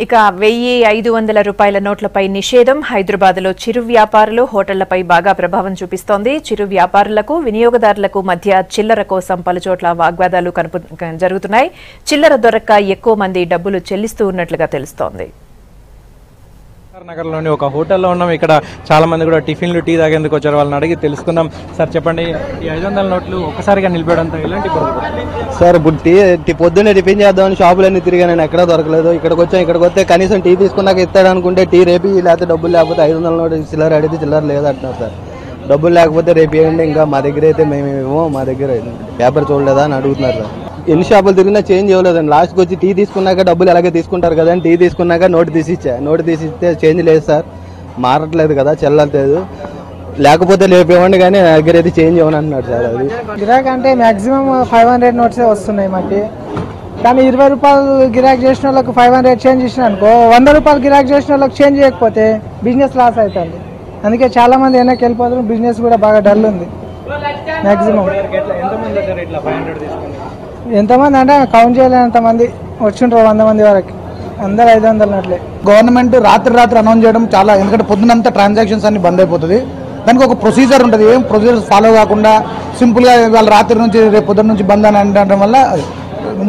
ఇక 1500 రూపాయల నోట్లపై నిషేధం హైదరాబాద్లో చిరు వ్యాపారులు హోటళ్లపై బాగా ప్రభావం చూపిస్తోంది. చిరు వ్యాపారులకు వినియోగదారులకు మధ్య చిల్లర కోసం పలుచోట్ల వాగ్వాదాలు జరుగుతున్నాయి. చిల్లర దొరక్క ఎక్కువ మంది డబ్బులు చెల్లిస్తూ ఉన్నట్లుగా తెలుస్తోంది. నగర్లోని ఒక హోటల్లో ఉన్నాం. ఇక్కడ చాలా మంది కూడా టిఫిన్లు టీ తాగేందుకు వచ్చారు. వాళ్ళని అడిగి తెలుసుకుందాం. సార్ చెప్పండి, ఈ 500 నోట్లు ఒక్కసారిగా నిలిపేయడంతో ఎలాంటి సార్? ఇప్పుడు పొద్దున్నే టిఫిన్ చేద్దామని షాపులన్నీ తిరిగా నేను ఎక్కడా దొరకలేదు. ఇక్కడికి వస్తే కనీసం టీ తీసుకున్నాక ఇస్తాడు అనుకుంటే టీ రేపి, లేకపోతే డబ్బులు లేకపోతే 500 నోటు చిల్లర అడిగితే చిల్లర లేదంటున్నారు సార్. డబ్బులు లేకపోతే రేపు ఏంటంటే ఇంకా మా దగ్గర అయితే మేమేమో మా దగ్గర పేపర్ చూడలేదా అని అడుగుతున్నారు సార్. ఎన్ని షాపులు తిరిగినా చేంజ్ ఇవ్వలేదండి. లాస్ట్కి వచ్చి టీ తీసుకున్నాక డబ్బులు ఎలాగే తీసుకుంటారు కదా అని టీ తీసుకున్నాక నోటు తీసిస్తే చేంజ్ లేదు సార్, మారట్లేదు కదా, చెల్లట్లేదు. లేకపోతే రేపు ఇవ్వండి కానీ నా దగ్గర అయితే చేంజ్ ఇవ్వని అంటున్నాడు సార్. అది గిరాక్ అంటే మాక్సిమం 500 నోట్సే వస్తున్నాయి మాకు. కానీ 20 రూపాయలు గిరాక్ చేసిన వాళ్ళకి 500 చేంజ్ ఇచ్చిన అనుకో, 100 రూపాయలు గిరాక్ చేసిన వాళ్ళకి చేంజ్ చేయకపోతే బిజినెస్ లాస్ అవుతుంది. అందుకే చాలా మంది వెనక్కి వెళ్ళిపోతారు. బిజినెస్ కూడా బాగా డల్ ఉంది. మాక్సిమం ఎంతమంది అంటే కౌంట్ చేయలేనంత మంది వచ్చింటారు, 100 మంది వరకు. అందరు 500 నోట్లే. గవర్నమెంట్ రాత్రి అనౌన్స్ చేయడం చాలా, ఎందుకంటే పొద్దునంతా ట్రాన్సాక్షన్స్ అన్ని బంద్ అయిపోతుంది. దానికి ఒక ప్రొసీజర్ ఉంటుంది. ఏం ప్రొసీజర్ ఫాలో కాకుండా సింపుల్గా వాళ్ళ రాత్రి నుంచి రేపు పొద్దున్న నుంచి బంద్ అని అనడం వల్ల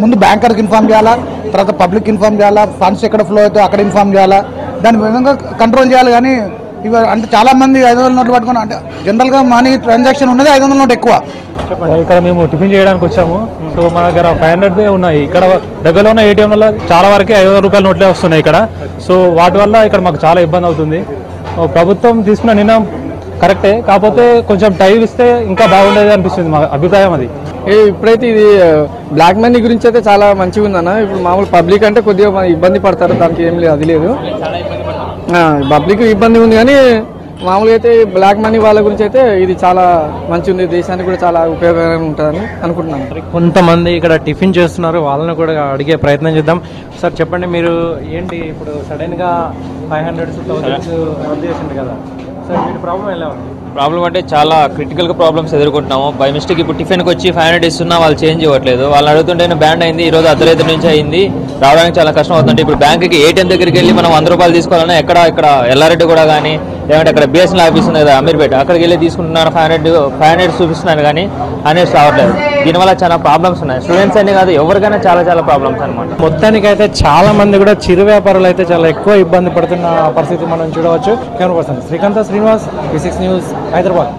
ముందు బ్యాంకర్కి ఇన్ఫార్మ్ చేయాలా, తర్వాత పబ్లిక్ ఇన్ఫార్మ్ చేయాలా, ఫండ్స్ ఎక్కడ ఫ్లో అవుతాయో అక్కడ ఇన్ఫార్మ్ చేయాలా, దాని విధంగా కంట్రోల్ చేయాలి. కానీ ఇవి అంటే చాలా మంది 500 నోట్లు పట్టుకుని, అంటే జనరల్గా మనీ ట్రాన్సాక్షన్ ఉన్నది 500 నోట్ ఎక్కువ. ఇక్కడ మేము టిఫిన్ చేయడానికి వచ్చాము. సో మా దగ్గర 500 ఉన్నాయి. ఇక్కడ దగ్గరలో ఉన్న ఏటీఎంలలో చాలా వరకు 500 రూపాయల నోట్లే వస్తున్నాయి ఇక్కడ. సో వాటి వల్ల ఇక్కడ మాకు చాలా ఇబ్బంది అవుతుంది. ప్రభుత్వం తీసుకున్న నిర్ణయం కరెక్టే, కాకపోతే కొంచెం టైం ఇస్తే ఇంకా బాగుండేది అనిపిస్తుంది మా అభిప్రాయం. అది ఇప్పుడైతే ఇది బ్లాక్ మనీ గురించి అయితే చాలా మంచిగా ఉందన్న. ఇప్పుడు మామూలు పబ్లిక్ అంటే కొద్దిగా ఇబ్బంది పడతారు, దానికి ఏం లేదు, అది లేదు. పబ్లిక్ ఇబ్బంది ఉంది, కానీ మామూలుగా అయితే బ్లాక్ మనీ వాళ్ళ గురించి అయితే ఇది చాలా మంచి ఉంది. దేశానికి కూడా చాలా ఉపయోగకరంగా ఉంటుందని అనుకుంటున్నాను. కొంతమంది ఇక్కడ టిఫిన్ చేస్తున్నారు, వాళ్ళని కూడా అడిగే ప్రయత్నం చేద్దాం. సార్ చెప్పండి, మీరు ఏంటి ఇప్పుడు సడన్ గా 500 రద్దు చేసింది కదా సార్, వీటి ప్రాబ్లం ఎలా ఉంది? ప్రాబ్లం అంటే చాలా క్రిటికల్గా ప్రాబ్లమ్స్ ఎదుర్కొంటున్నాము. బై మిస్టేక్ ఇప్పుడు టిఫిన్కి వచ్చి 500 ఇస్తున్నా వాళ్ళు చేంజ్ ఇవ్వట్లేదు. వాళ్ళని అడుగుతుంటేనే బ్యాండ్ అయింది, ఈ రోజు అర్ధరాత్రి నుంచి అయింది, రావడానికి చాలా కష్టం అవుతుంది. ఇప్పుడు బ్యాంక్కి ఏటీఎం దగ్గరికి వెళ్ళి మనం 100 రూపాయలు తీసుకోవాలన్నా ఇక్కడ ఎల్లారెడ్డి కూడా కానీ, లేదంటే అక్కడ బిఎస్ఎన్ఎల్ ఆఫీస్ ఉంది కదా అమీర్పేట, అక్కడికి వెళ్ళి తీసుకుంటున్నాను. 500 చూపిస్తున్నాను కానీ 100 రావట్లేదు. దీనివల్ల చాలా ప్రాబ్లమ్స్ ఉన్నాయి. స్టూడెంట్స్ అనే కాదు, ఎవరికైనా చాలా ప్రాబ్లమ్స్ అనమాట. మొత్తానికి అయితే చాలా మంది కూడా చిరు వ్యాపారులు అయితే చాలా ఎక్కువ ఇబ్బంది పడుతున్న పరిస్థితి మనం చూడవచ్చు. Camera person Srikanth Srinivas, V6 news, Hyderabad.